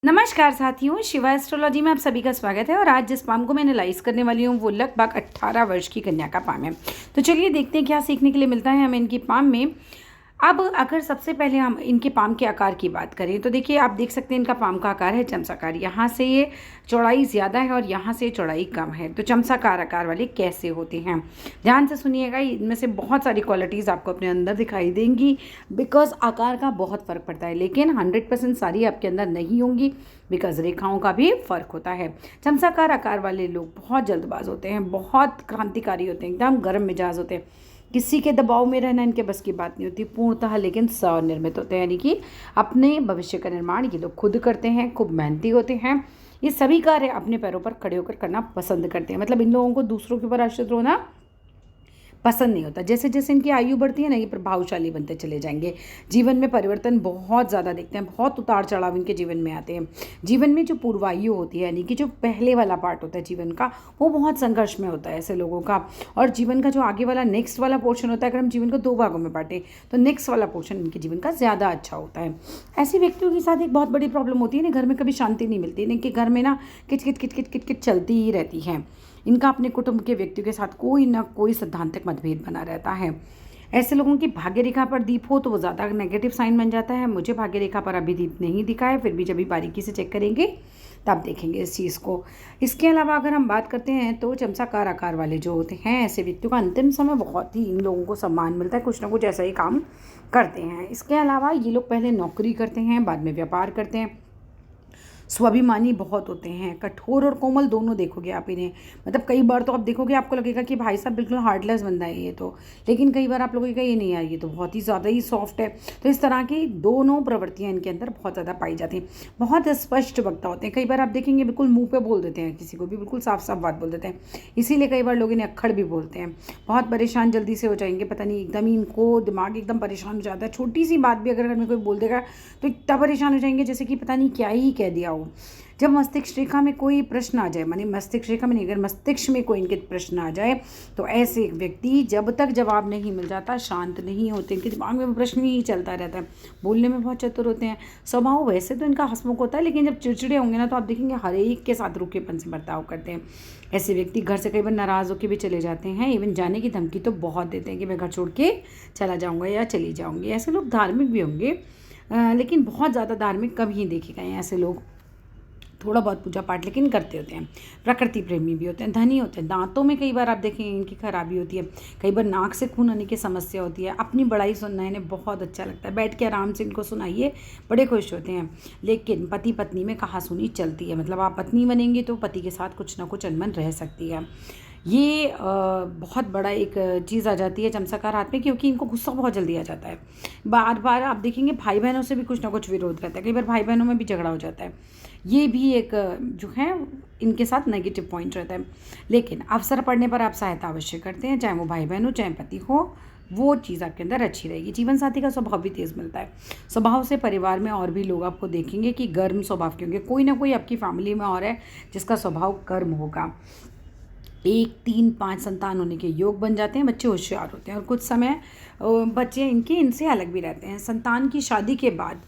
नमस्कार साथियों, शिवा एस्ट्रोलॉजी में आप सभी का स्वागत है। और आज जिस पाम को मैं एनालाइज करने वाली हूँ वो लगभग 18 वर्ष की कन्या का पाम है। तो चलिए देखते हैं क्या सीखने के लिए मिलता है हमें इनकी पाम में। अब अगर सबसे पहले हम इनके पाम के आकार की बात करें तो देखिए, आप देख सकते हैं इनका पाम का आकार है चमचाकार। यहाँ से ये चौड़ाई ज़्यादा है और यहाँ से चौड़ाई कम है। तो चमचाकार आकार वाले कैसे होते हैं, ध्यान से सुनिएगा। इनमें से बहुत सारी क्वालिटीज़ आपको अपने अंदर दिखाई देंगी, बिकॉज आकार का बहुत फ़र्क पड़ता है, लेकिन 100% सारी आपके अंदर नहीं होंगी, बिकॉज रेखाओं का भी फ़र्क होता है। चमचाकार आकार वाले लोग बहुत जल्दबाज होते हैं, बहुत क्रांतिकारी होते हैं, एकदम गर्म मिजाज होते हैं। किसी के दबाव में रहना इनके बस की बात नहीं होती पूर्णतः, लेकिन स्वनिर्मित होते हैं, यानी कि अपने भविष्य का निर्माण ये लोग खुद करते हैं, खूब मेहनती होते हैं। ये सभी कार्य अपने पैरों पर खड़े होकर करना पसंद करते हैं। मतलब इन लोगों को दूसरों के ऊपर आश्रित होना पसंद नहीं होता। जैसे जैसे इनकी आयु बढ़ती है ना, ये प्रभावशाली बनते चले जाएंगे। जीवन में परिवर्तन बहुत ज़्यादा देखते हैं, बहुत उतार चढ़ाव इनके जीवन में आते हैं। जीवन में जो पूर्वायु होती है, यानी कि जो पहले वाला पार्ट होता है जीवन का, वो बहुत संघर्ष में होता है ऐसे लोगों का। और जीवन का जो आगे वाला नेक्स्ट वाला पोर्शन होता है, अगर हम जीवन को 2 भागों में बांटें तो नेक्स्ट वाला पोर्शन इनके जीवन का ज़्यादा अच्छा होता है। ऐसे व्यक्तियों के साथ एक बहुत बड़ी प्रॉब्लम होती है ना, घर में कभी शांति नहीं मिलती। इनके घर में ना किच किच किच किच किच किच चलती ही रहती है। इनका अपने कुटुंब के व्यक्तियों के साथ कोई ना कोई सैद्धांतिक मतभेद बना रहता है। ऐसे लोगों की भाग्य रेखा पर दीप हो तो वो ज़्यादा नेगेटिव साइन बन जाता है। मुझे भाग्य रेखा पर अभी दीप नहीं दिखा है, फिर भी जब भी बारीकी से चेक करेंगे तब देखेंगे इस चीज़ को। इसके अलावा अगर हम बात करते हैं तो चमचाकार आकार वाले जो होते हैं, ऐसे व्यक्तियों का अंतिम समय बहुत ही इन लोगों को सम्मान मिलता है, कुछ ना कुछ ऐसा ही काम करते हैं। इसके अलावा ये लोग पहले नौकरी करते हैं, बाद में व्यापार करते हैं। स्वाभिमानी बहुत होते हैं, कठोर और कोमल दोनों देखोगे आप इन्हें। मतलब कई बार तो आप देखोगे, आपको लगेगा कि भाई साहब बिल्कुल हार्टलेस बंदा है ये तो, लेकिन कई बार आप लोगों का ये नहीं यार, ये तो बहुत ही ज़्यादा ही सॉफ्ट है। तो इस तरह की दोनों प्रवृत्तियाँ इनके अंदर बहुत ज़्यादा पाई जाती हैं। बहुत स्पष्ट वक्ता होते हैं, कई बार आप देखेंगे बिल्कुल मुँह पर बोल देते हैं, किसी को भी बिल्कुल साफ साफ बात बोल देते हैं। इसीलिए कई बार लोग इन्हें अक्खड़ भी बोलते हैं। बहुत परेशान जल्दी से हो जाएंगे, पता नहीं एकदम ही इनको दिमाग एकदम परेशान हो जाता है। छोटी सी बात भी अगर हमें कोई बोल देगा तो इतना परेशान हो जाएंगे जैसे कि पता नहीं क्या ही कह दिया हो। जब मस्तिष्क रेखा में कोई प्रश्न आ जाए, माने मस्तिष्क रेखा में नहीं, अगर मस्तिष्क में कोई इनके प्रश्न आ जाए तो ऐसे व्यक्ति जब तक जवाब नहीं मिल जाता शांत नहीं होते। इनके दिमाग में प्रश्न ही चलता रहता है। बोलने में बहुत चतुर होते हैं। स्वभाव वैसे तो इनका हंसमुख होता है, लेकिन जब चिड़चिड़े होंगे ना तो आप देखेंगे हर एक के साथ रूखेपन से बर्ताव करते हैं। ऐसे व्यक्ति घर से कई बार नाराज़ होकर भी चले जाते हैं, इवन जाने की धमकी तो बहुत देते हैं कि मैं घर छोड़ के चला जाऊँगा या चली जाऊँगी। ऐसे लोग धार्मिक भी होंगे, लेकिन बहुत ज़्यादा धार्मिक कम ही देखे गए हैं ऐसे लोग। थोड़ा बहुत पूजा पाठ लेकिन करते होते हैं। प्रकृति प्रेमी भी होते हैं, धनी होते हैं। दांतों में कई बार आप देखेंगे इनकी खराबी होती है, कई बार नाक से खून आने की समस्या होती है। अपनी बड़ाई सुनना इन्हें बहुत अच्छा लगता है, बैठ के आराम से इनको सुनाइए, बड़े खुश होते हैं। लेकिन पति पत्नी में कहासुनी चलती है, मतलब आप पत्नी बनेंगे तो पति के साथ कुछ ना कुछ अनबन रह सकती है। ये बहुत बड़ा एक चीज़ आ जाती है चमचाकार हाथ में, क्योंकि इनको गुस्सा बहुत जल्दी आ जाता है। बार बार आप देखेंगे भाई बहनों से भी कुछ ना कुछ विरोध रहता है, कई बार भाई बहनों में भी झगड़ा हो जाता है। ये भी एक जो है इनके साथ नेगेटिव पॉइंट रहता है। लेकिन अवसर पड़ने पर आप सहायता अवश्य करते हैं, चाहे वो भाई बहन हो चाहे पति हो, वो चीज़ आपके अंदर अच्छी रहेगी। जीवन साथी का स्वभाव भी तेज़ मिलता है। स्वभाव से परिवार में और भी लोग आपको देखेंगे कि गर्म स्वभाव के होंगे। कोई ना कोई आपकी फैमिली में और है जिसका स्वभाव गर्म होगा। 1, 3, 5 संतान होने के योग बन जाते हैं। बच्चे होशियार होते हैं और कुछ समय बच्चे इनसे अलग भी रहते हैं। संतान की शादी के बाद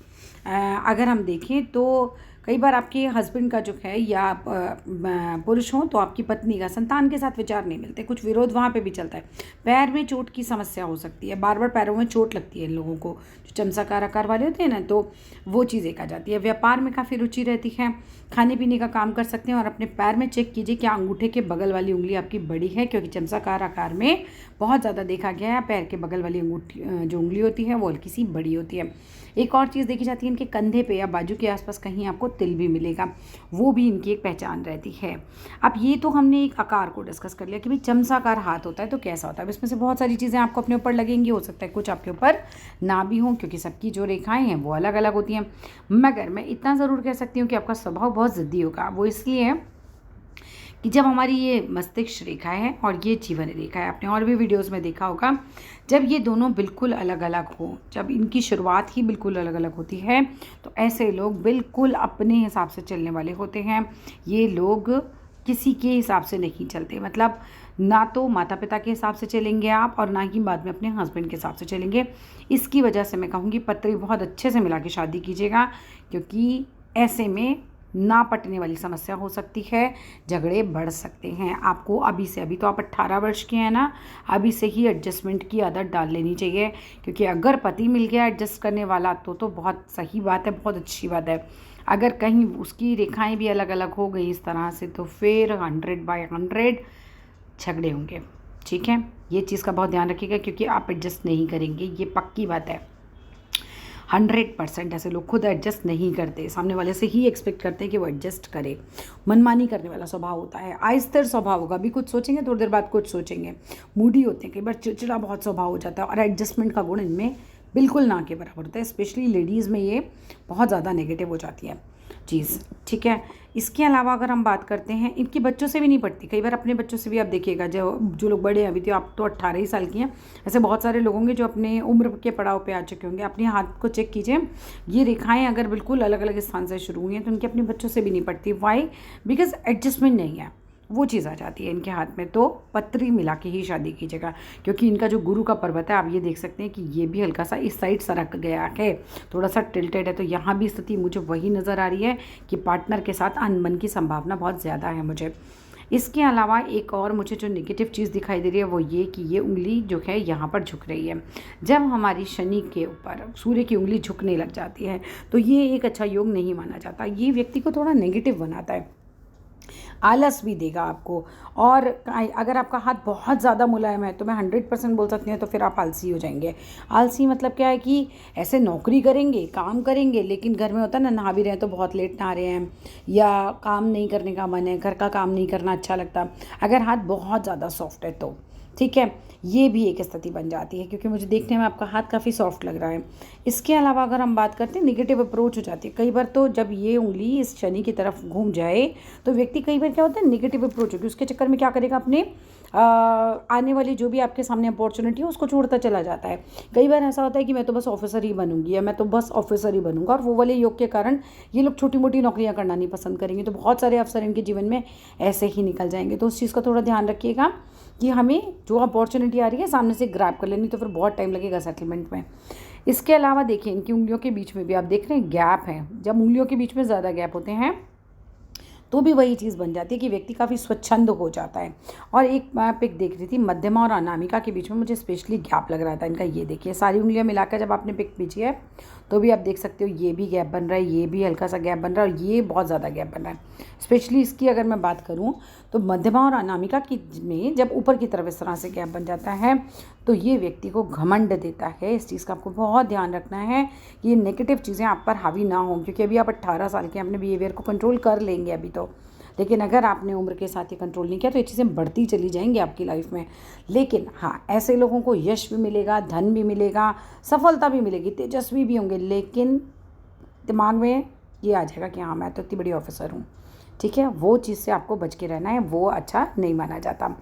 अगर हम देखें तो कई बार आपके हस्बैंड का जो है या पुरुष हो तो आपकी पत्नी का संतान के साथ विचार नहीं मिलते, कुछ विरोध वहाँ पे भी चलता है। पैर में चोट की समस्या हो सकती है, बार बार पैरों में चोट लगती है इन लोगों को, जो चमचाकार आकार वाले होते हैं ना, तो वो चीज़ एक आ जाती है। व्यापार में काफ़ी रुचि रहती है, खाने पीने का काम कर सकते हैं। और अपने पैर में चेक कीजिए क्या अंगूठे के बगल वाली उंगली आपकी बड़ी है, क्योंकि चमचाकार आकार में बहुत ज़्यादा देखा गया है पैर के बगल वाली जो उंगली होती है वो हल्की सी बड़ी होती है। एक और चीज़ देखी जाती है, इनके कंधे पे या बाजू के आसपास कहीं आपको तिल भी मिलेगा, वो भी इनकी एक पहचान रहती है। अब ये तो हमने एक आकार को डिस्कस कर लिया कि भाई चमचाकार हाथ होता है तो कैसा होता है। इसमें से बहुत सारी चीज़ें आपको अपने ऊपर लगेंगी, हो सकता है कुछ आपके ऊपर ना भी हों, क्योंकि सबकी जो रेखाएं हैं वो अलग अलग होती हैं। मगर मैं इतना ज़रूर कह सकती हूँ कि आपका स्वभाव बहुत ज़िद्दी होगा। वो इसलिए है कि जब हमारी ये मस्तिष्क रेखा है और ये जीवन रेखा है, आपने और भी वीडियोस में देखा होगा, जब ये दोनों बिल्कुल अलग अलग हो, जब इनकी शुरुआत ही बिल्कुल अलग अलग होती है, तो ऐसे लोग बिल्कुल अपने हिसाब से चलने वाले होते हैं। ये लोग किसी के हिसाब से नहीं चलते, मतलब ना तो माता पिता के हिसाब से चलेंगे आप और ना ही बाद में अपने हस्बैंड के हिसाब से चलेंगे। इसकी वजह से मैं कहूँगी पत्री बहुत अच्छे से मिला के शादी कीजिएगा, क्योंकि ऐसे में ना पटने वाली समस्या हो सकती है, झगड़े बढ़ सकते हैं। आपको अभी से, अभी तो आप 18 वर्ष के हैं ना, अभी से ही एडजस्टमेंट की आदत डाल लेनी चाहिए, क्योंकि अगर पति मिल गया एडजस्ट करने वाला तो बहुत सही बात है, बहुत अच्छी बात है। अगर कहीं उसकी रेखाएं भी अलग अलग हो गई इस तरह से तो फिर 100/100 झगड़े होंगे। ठीक है, ये चीज़ का बहुत ध्यान रखिएगा, क्योंकि आप एडजस्ट नहीं करेंगे, ये पक्की बात है। 100% ऐसे लोग खुद एडजस्ट नहीं करते, सामने वाले से ही एक्सपेक्ट करते हैं कि वो एडजस्ट करे। मनमानी करने वाला स्वभाव होता है, आहिस्तर स्वभाव होगा, अभी कुछ सोचेंगे थोड़ी देर बाद कुछ सोचेंगे, मूडी होते हैं, कई बार चिड़चिड़ा बहुत स्वभाव हो जाता है, और एडजस्टमेंट का गुण इनमें बिल्कुल ना के बराबर होता है। स्पेशली लेडीज़ में ये बहुत ज़्यादा नेगेटिव हो जाती है चीज़। ठीक है, इसके अलावा अगर हम बात करते हैं, इनकी बच्चों से भी नहीं पड़ती, कई बार अपने बच्चों से भी आप देखिएगा, जो लोग बड़े हैं, अभी तो आप तो 18 ही साल की हैं, ऐसे बहुत सारे लोग होंगे जो अपने उम्र के पड़ाव पे आ चुके होंगे। अपने हाथ को चेक कीजिए, ये रेखाएं अगर बिल्कुल अलग अलग स्थान से शुरू हुई हैं तो उनकी अपने बच्चों से भी नहीं पड़ती। वाई? बिकॉज एडजस्टमेंट नहीं है, वो चीज़ आ जाती है इनके हाथ में। तो पत्री मिला के ही शादी कीजिएगा, क्योंकि इनका जो गुरु का पर्वत है, आप ये देख सकते हैं कि ये भी हल्का सा इस साइड सरक गया है, थोड़ा सा टिल्टेड है। तो यहाँ भी स्थिति मुझे वही नज़र आ रही है कि पार्टनर के साथ अनबन की संभावना बहुत ज़्यादा है मुझे। इसके अलावा एक और मुझे जो नेगेटिव चीज़ दिखाई दे रही है वो ये कि ये उंगली जो है यहाँ पर झुक रही है। जब हमारी शनि के ऊपर सूर्य की उंगली झुकने लग जाती है तो ये एक अच्छा योग नहीं माना जाता, ये व्यक्ति को थोड़ा नेगेटिव बनाता है, आलस भी देगा आपको। और अगर आपका हाथ बहुत ज़्यादा मुलायम है तो मैं 100% बोल सकती हूँ, तो फिर आप आलसी हो जाएंगे। आलसी मतलब क्या है कि ऐसे नौकरी करेंगे, काम करेंगे, लेकिन घर में होता है ना, नहा भी रहे हैं तो बहुत लेट नहा रहे हैं, या काम नहीं करने का मन है, घर का काम नहीं करना अच्छा लगता, अगर हाथ बहुत ज़्यादा सॉफ्ट है तो। ठीक है, ये भी एक स्थिति बन जाती है, क्योंकि मुझे देखने में आपका हाथ काफ़ी सॉफ्ट लग रहा है। इसके अलावा अगर हम बात करते हैं, नेगेटिव अप्रोच हो जाती है कई बार। तो जब ये उंगली इस शनि की तरफ घूम जाए तो व्यक्ति कई बार क्या होता है, नेगेटिव अप्रोच होगी, उसके चक्कर में क्या करेगा, अपने आने वाली जो भी आपके सामने अपॉर्चुनिटी है उसको छोड़ता चला जाता है। कई बार ऐसा होता है कि मैं तो बस ऑफिसर ही बनूंगी, या मैं तो बस ऑफिसर ही बनूंगा, और वो वाले योग के कारण ये लोग छोटी मोटी नौकरियां करना नहीं पसंद करेंगे। तो बहुत सारे अवसर इनके जीवन में ऐसे ही निकल जाएंगे। तो उस चीज़ का थोड़ा ध्यान रखिएगा कि हमें जो अपॉर्चुनिटी आ रही है सामने से ग्रैब कर लेनी, तो फिर बहुत टाइम लगेगा सेटलमेंट में। इसके अलावा देखिए, इनकी उंगलियों के बीच में भी आप देख रहे हैं गैप है। जब उंगलियों के बीच में ज़्यादा गैप होते हैं तो भी वही चीज़ बन जाती है कि व्यक्ति काफ़ी स्वच्छंद हो जाता है। और एक मैं पिक देख रही थी, मध्यमा और अनामिका के बीच में मुझे स्पेशली गैप लग रहा था इनका। ये देखिए, सारी उंगलियां मिलाकर जब आपने पिक खींची है तो भी आप देख सकते हो, ये भी गैप बन रहा है, ये भी हल्का सा गैप बन रहा है, और ये बहुत ज़्यादा गैप बन रहा है। स्पेशली इसकी अगर मैं बात करूँ तो मध्यमा और अनामिका की में जब ऊपर की तरफ इस तरह से गैप बन जाता है तो ये व्यक्ति को घमंड देता है। इस चीज़ का आपको बहुत ध्यान रखना है कि ये नेगेटिव चीज़ें आप पर हावी ना हों, क्योंकि अभी आप 18 साल के अपने बिहेवियर को कंट्रोल कर लेंगे अभी तो, लेकिन अगर आपने उम्र के साथ ये कंट्रोल नहीं किया तो ये चीज़ें बढ़ती चली जाएंगी आपकी लाइफ में। लेकिन हाँ, ऐसे लोगों को यश भी मिलेगा, धन भी मिलेगा, सफलता भी मिलेगी, तेजस्वी भी होंगे, लेकिन दिमाग में ये आ जाएगा कि हाँ, मैं तो इतनी बड़ी ऑफिसर हूँ। ठीक है, वो चीज़ से आपको बच के रहना है, वो अच्छा नहीं माना जाता।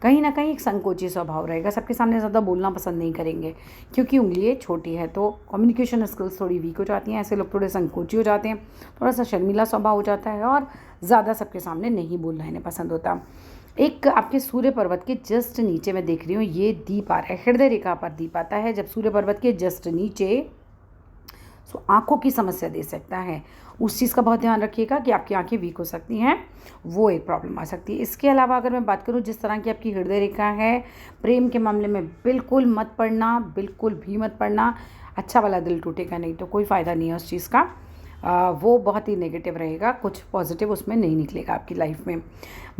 कहीं ना कहीं एक संकोची स्वभाव रहेगा, सबके सामने ज़्यादा बोलना पसंद नहीं करेंगे, क्योंकि उंगली छोटी है तो कम्युनिकेशन स्किल्स थोड़ी वीक हो जाती हैं। ऐसे लोग थोड़े संकोची हो जाते हैं, थोड़ा सा शर्मीला स्वभाव हो जाता है, और ज़्यादा सबके सामने नहीं बोलना इन्हें पसंद होता। एक आपके सूर्य पर्वत के जस्ट नीचे मैं देख रही हूँ ये दीप आ रहा है, हृदय रेखा पर दीप आता है जब सूर्य पर्वत के जस्ट नीचे, सो आँखों की समस्या दे सकता है। उस चीज़ का बहुत ध्यान रखिएगा कि आपकी आंखें वीक हो सकती हैं, वो एक प्रॉब्लम आ सकती है। इसके अलावा अगर मैं बात करूँ, जिस तरह की आपकी हृदय रेखा है, प्रेम के मामले में बिल्कुल मत पड़ना, बिल्कुल भी मत पड़ना। अच्छा वाला दिल टूटेगा नहीं तो कोई फ़ायदा नहीं है उस चीज़ का, वो बहुत ही नेगेटिव रहेगा, कुछ पॉजिटिव उसमें नहीं निकलेगा आपकी लाइफ में।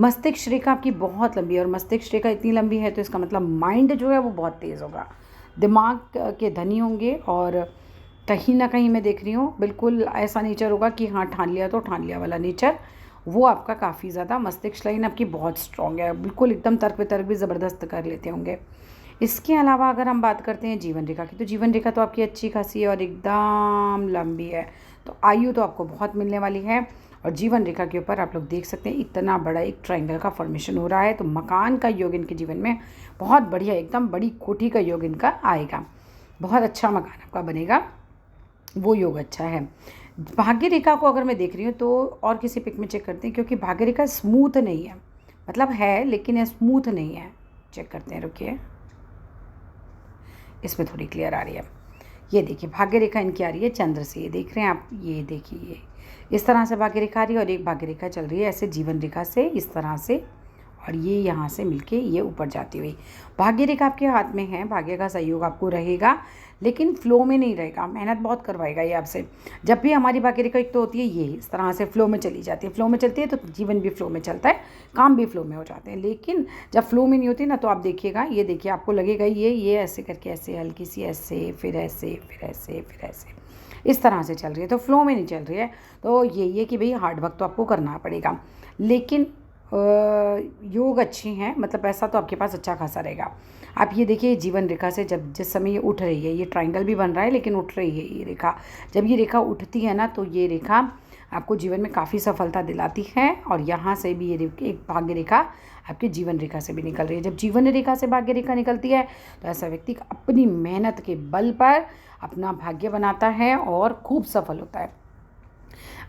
मस्तिष्क रेखा आपकी बहुत लंबी है, और मस्तिष्क रेखा इतनी लंबी है तो इसका मतलब माइंड जो है वो बहुत तेज़ होगा, दिमाग के धनी होंगे, और कहीं ना कहीं मैं देख रही हूँ बिल्कुल ऐसा नेचर होगा कि हाँ, ठान लिया तो ठान लिया वाला नेचर, वो आपका काफ़ी ज़्यादा। मस्तिष्क लाइन आपकी बहुत स्ट्रॉन्ग है, बिल्कुल एकदम तर्क वितर्क भी ज़बरदस्त कर लेते होंगे। इसके अलावा अगर हम बात करते हैं जीवन रेखा की, तो जीवन रेखा तो आपकी अच्छी खासी है और एकदम लंबी है, तो आयु तो आपको बहुत मिलने वाली है। और जीवन रेखा के ऊपर आप लोग देख सकते हैं इतना बड़ा एक ट्रायंगल का फॉर्मेशन हो रहा है, तो मकान का योग इनके जीवन में बहुत बढ़िया, एकदम बड़ी कोठी का योग इनका आएगा, बहुत अच्छा मकान आपका बनेगा, वो योग अच्छा है। भाग्य रेखा को अगर मैं देख रही हूँ तो और किसी पिक में चेक करते हैं, क्योंकि भाग्य रेखा स्मूथ नहीं है, मतलब है लेकिन ये स्मूथ नहीं है। चेक करते हैं, रुकिए, इसमें थोड़ी क्लियर आ रही है। ये देखिए, भाग्य रेखा इनकी आ रही है चंद्र से, ये देख रहे हैं आप, ये देखिए, इस तरह से भाग्य रेखा आ रही है और एक भाग्य रेखा चल रही है ऐसे जीवन रेखा से इस तरह से, और ये यहाँ से मिलके ये ऊपर जाती हुई। भाग्य रेखा आपके हाथ में है, भाग्य का सहयोग आपको रहेगा, लेकिन फ्लो में नहीं रहेगा, मेहनत बहुत करवाएगा ये आपसे। जब भी हमारी भाग्य रेखा एक तो होती है ये इस तरह से फ्लो में चली जाती है, फ्लो में चलती है तो जीवन भी फ्लो में चलता है, काम भी फ्लो में हो जाते हैं। लेकिन जब फ्लो में नहीं होती ना, तो आप देखिएगा, ये देखिए आपको लगेगा ये ऐसे करके ऐसे हल्की सी ऐसे, फिर ऐसे, फिर ऐसे, फिर ऐसे, इस तरह से चल रही है, तो फ्लो में नहीं चल रही है। तो ये कि भाई हार्ड वर्क तो आपको करना पड़ेगा, लेकिन योग अच्छे हैं, मतलब पैसा तो आपके पास अच्छा खासा रहेगा। आप ये देखिए जीवन रेखा से जब जिस समय ये उठ रही है, ये ट्रायंगल भी बन रहा है लेकिन उठ रही है ये रेखा, जब ये रेखा उठती है ना, तो ये रेखा आपको जीवन में काफ़ी सफलता दिलाती है। और यहाँ से भी ये एक भाग्य रेखा आपके जीवन रेखा से भी निकल रही है। जब जीवन रेखा से भाग्य रेखा निकलती है तो ऐसा व्यक्ति अपनी मेहनत के बल पर अपना भाग्य बनाता है और खूब सफल होता है।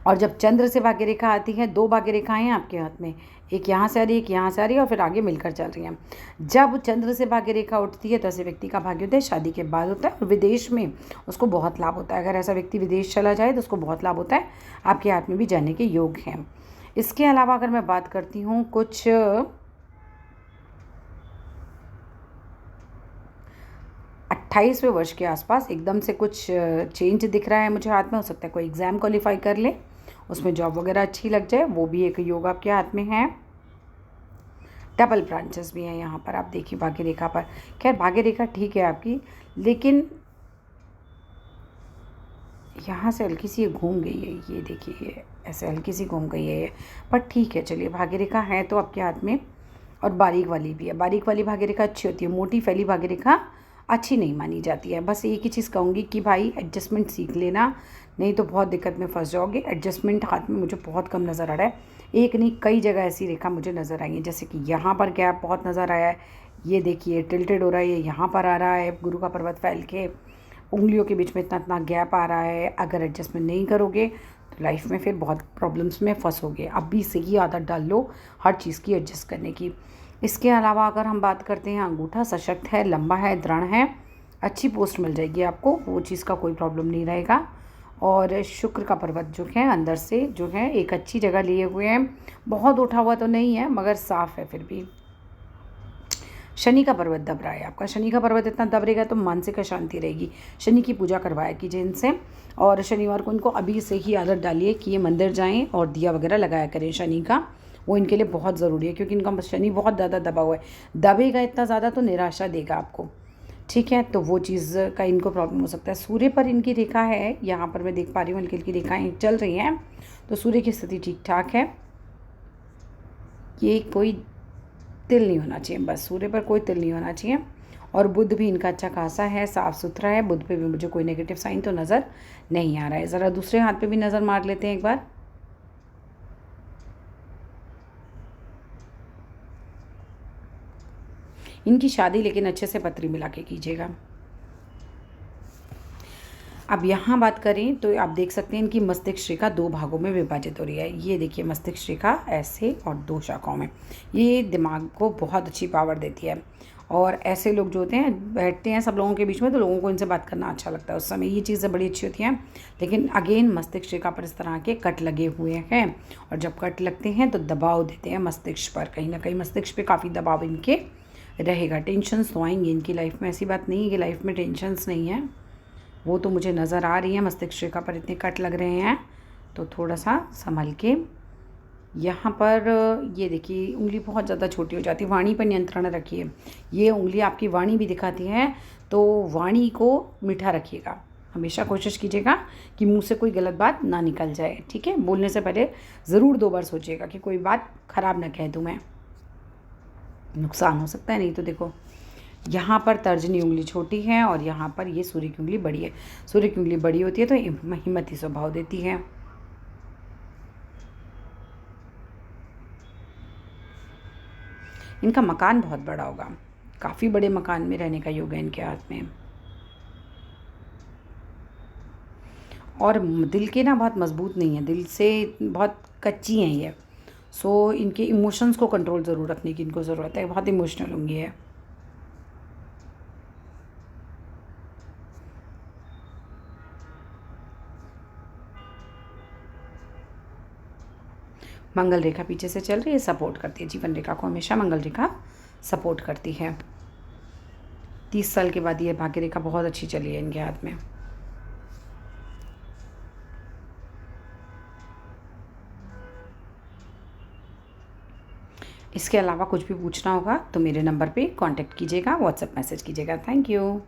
और जब चंद्र से भाग्य रेखा आती है, 2 भाग्य रेखाएं हैं आपके हाथ में, एक यहाँ से आ रही है, एक यहाँ से आ रही है और फिर आगे मिलकर चल रही हैं। जब चंद्र से भाग्य रेखा उठती है तो ऐसे व्यक्ति का भाग्योदय शादी के बाद होता है और विदेश में उसको बहुत लाभ होता है। अगर ऐसा व्यक्ति विदेश चला जाए तो उसको बहुत लाभ होता है, आपके हाथ में भी जाने के योग हैं। इसके अलावा अगर मैं बात करती हूँ कुछ 28वें वर्ष के आसपास एकदम से कुछ चेंज दिख रहा है मुझे हाथ में। हो सकता है कोई एग्ज़ाम क्वालिफाई कर ले, उसमें जॉब वगैरह अच्छी लग जाए, वो भी एक योग आपके हाथ में है। डबल ब्रांचेस भी हैं यहाँ पर, आप देखिए भाग्य रेखा पर। खैर भाग्य रेखा ठीक है आपकी, लेकिन यहाँ से हल्की सी ये घूम गई है, ये देखिए ये ऐसे हल्की सी घूम गई है ये, पर ठीक है चलिए, भाग्य रेखा है तो आपके हाथ में। और बारीक वाली भी है, बारीक वाली भाग्य रेखा अच्छी होती है, मोटी फैली भाग्य रेखा अच्छी नहीं मानी जाती है। बस एक ही चीज़ कहूँगी कि भाई एडजस्टमेंट सीख लेना, नहीं तो बहुत दिक्कत में फंस जाओगे। एडजस्टमेंट हाथ में मुझे बहुत कम नज़र आ रहा है, एक नहीं कई जगह ऐसी रेखा मुझे नज़र आई है, जैसे कि यहाँ पर गैप बहुत नज़र आया है, ये देखिए टिल्टेड हो रहा है, ये यहाँ पर आ रहा है गुरु का पर्वत फैल के, उंगलियों के बीच में इतना इतना गैप आ रहा है। अगर एडजस्टमेंट नहीं करोगे तो लाइफ में फिर बहुत प्रॉब्लम्स में फंसोगे। अभी से ही आदत डाल लो हर चीज़ की एडजस्ट करने की। इसके अलावा अगर हम बात करते हैं, अंगूठा सशक्त है, लंबा है, दृढ़ है, अच्छी पोस्ट मिल जाएगी आपको, वो चीज़ का कोई प्रॉब्लम नहीं रहेगा। और शुक्र का पर्वत जो है अंदर से जो है एक अच्छी जगह लिए हुए हैं, बहुत उठा हुआ तो नहीं है मगर साफ़ है फिर भी। शनि का पर्वत दब रहा है आपका, शनि का पर्वत इतना दबरेगा तो मानसिक अशांति रहेगी। शनि की पूजा करवाया कीजिए इनसे, और शनिवार को इनको अभी से ही आदत डालिए कि ये मंदिर जाएं और दिया वगैरह लगाया करें शनि का, वो इनके लिए बहुत ज़रूरी है, क्योंकि इनका शनि बहुत ज़्यादा दबा हुआ है। दबेगा इतना ज़्यादा तो निराशा देगा आपको, ठीक है, तो वो चीज़ का इनको प्रॉब्लम हो सकता है। सूर्य पर इनकी रेखा है, यहाँ पर मैं देख पा रही हूँ हल्की हल्की रेखाएँ चल रही हैं, तो सूर्य की स्थिति ठीक ठाक है। ये कोई तिल नहीं होना चाहिए, बस सूर्य पर कोई तिल नहीं होना चाहिए। और बुध भी इनका अच्छा खासा है, साफ़ सुथरा है, बुध पे भी मुझे कोई नेगेटिव साइन तो नज़र नहीं आ रहा है। ज़रा दूसरे हाथ पे भी नज़र मार लेते हैं एक बार। इनकी शादी लेकिन अच्छे से पत्री मिला के कीजिएगा। अब यहाँ बात करें तो आप देख सकते हैं इनकी मस्तिष्क रेखा 2 भागों में विभाजित हो रही है। ये देखिए मस्तिष्क रेखा ऐसे और 2 शाखाओं में, ये दिमाग को बहुत अच्छी पावर देती है। और ऐसे लोग जो होते हैं बैठते हैं सब लोगों के बीच में, तो लोगों को इनसे बात करना अच्छा लगता है, उस समय ये चीज़ें बड़ी अच्छी होती हैं। लेकिन अगेन मस्तिष्क रेखा पर इस तरह के कट लगे हुए हैं, और जब कट लगते हैं तो दबाव देते हैं मस्तिष्क पर, कहीं ना कहीं मस्तिष्क पर काफ़ी दबाव इनके रहेगा। टेंशन्स तो आएंगी इनकी लाइफ में, ऐसी बात नहीं है कि लाइफ में टेंशन्स नहीं है, वो तो मुझे नज़र आ रही है। मस्तिष्क रेखा पर इतने कट लग रहे हैं, तो थोड़ा सा संभल के। यहाँ पर ये देखिए उंगली बहुत ज़्यादा छोटी हो जाती है, वाणी पर नियंत्रण रखिए। ये उंगली आपकी वाणी भी दिखाती है, तो वाणी को मीठा रखिएगा, हमेशा कोशिश कीजिएगा कि मुंह से कोई गलत बात ना निकल जाए, ठीक है। बोलने से पहले ज़रूर 2 बार सोचिएगा कि कोई बात ख़राब ना कह दूँ मैं, नुकसान हो सकता है। नहीं तो देखो यहाँ पर तर्जनी उंगली छोटी है और यहाँ पर ये सूर्य की उंगली बड़ी है। सूर्य की उंगली बड़ी होती है तो हिम्मती स्वभाव देती है। इनका मकान बहुत बड़ा होगा, काफ़ी बड़े मकान में रहने का योग है इनके हाथ में। और दिल के ना बहुत मजबूत नहीं है, दिल से बहुत कच्ची हैं ये। सो इनके इमोशंस को कंट्रोल ज़रूर रखने की इनको ज़रूरत है, बहुत इमोशनल होंगी है। मंगल रेखा पीछे से चल रही है, सपोर्ट करती है। जीवन रेखा को हमेशा मंगल रेखा सपोर्ट करती है। 30 साल के बाद ये भाग्य रेखा बहुत अच्छी चली है इनके हाथ में। इसके अलावा कुछ भी पूछना होगा तो मेरे नंबर पे कांटेक्ट कीजिएगा, व्हाट्सएप मैसेज कीजिएगा। Thank you.